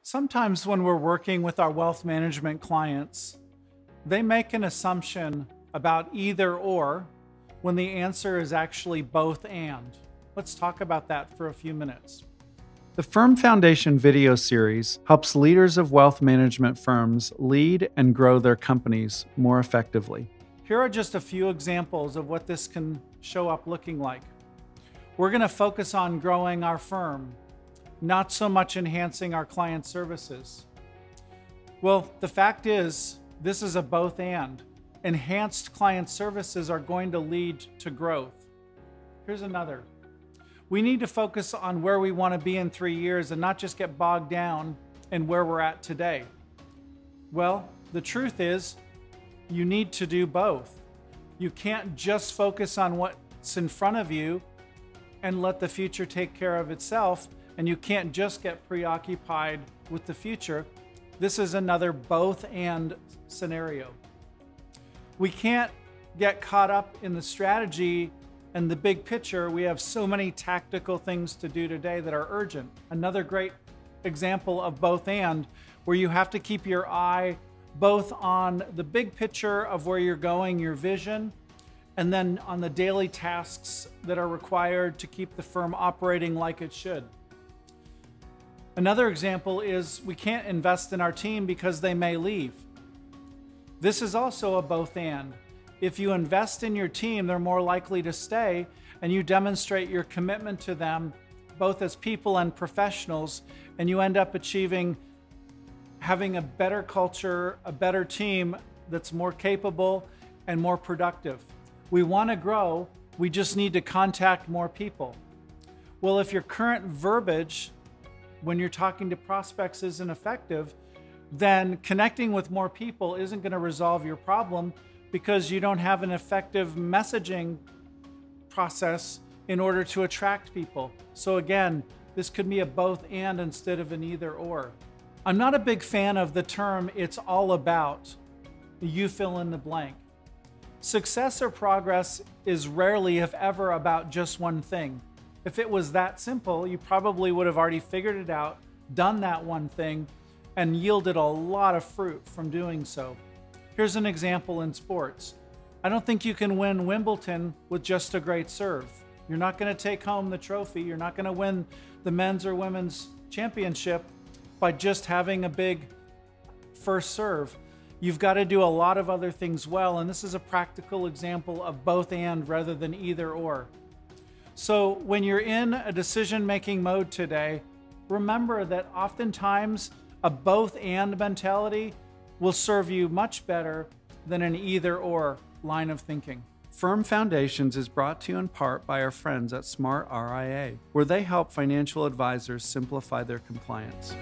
Sometimes when we're working with our wealth management clients, they make an assumption about either or when the answer is actually both and. Let's talk about that for a few minutes. The Firm Foundation video series helps leaders of wealth management firms lead and grow their companies more effectively. Here are just a few examples of what this can show up looking like. We're going to focus on growing our firm, not so much enhancing our client services. Well, the fact is, this is a both and. Enhanced client services are going to lead to growth. Here's another. We need to focus on where we want to be in 3 years and not just get bogged down in where we're at today. Well, the truth is, you need to do both. You can't just focus on what's in front of you and let the future take care of itself, and you can't just get preoccupied with the future. This is another both and scenario. We can't get caught up in the strategy and the big picture. We have so many tactical things to do today that are urgent. Another great example of both and, where you have to keep your eye both on the big picture of where you're going, your vision, and then on the daily tasks that are required to keep the firm operating like it should. Another example is we can't invest in our team because they may leave. This is also a both and. If you invest in your team, they're more likely to stay, and you demonstrate your commitment to them, both as people and professionals, and you end up having a better culture, a better team that's more capable and more productive. We want to grow, we just need to contact more people. Well, if your current verbiage when you're talking to prospects isn't effective, then connecting with more people isn't going to resolve your problem, because you don't have an effective messaging process in order to attract people. So again, this could be a both and instead of an either or. I'm not a big fan of the term "it's all about," you fill in the blank. Success or progress is rarely, if ever, about just one thing. If it was that simple, you probably would have already figured it out, done that one thing, and yielded a lot of fruit from doing so. Here's an example in sports. I don't think you can win Wimbledon with just a great serve. You're not going to take home the trophy. You're not going to win the men's or women's championship by just having a big first serve. You've got to do a lot of other things well, and this is a practical example of both and rather than either or. So when you're in a decision-making mode today, remember that oftentimes a both and mentality will serve you much better than an either or line of thinking. Firm Foundations is brought to you in part by our friends at SmartRIA, where they help financial advisors simplify their compliance.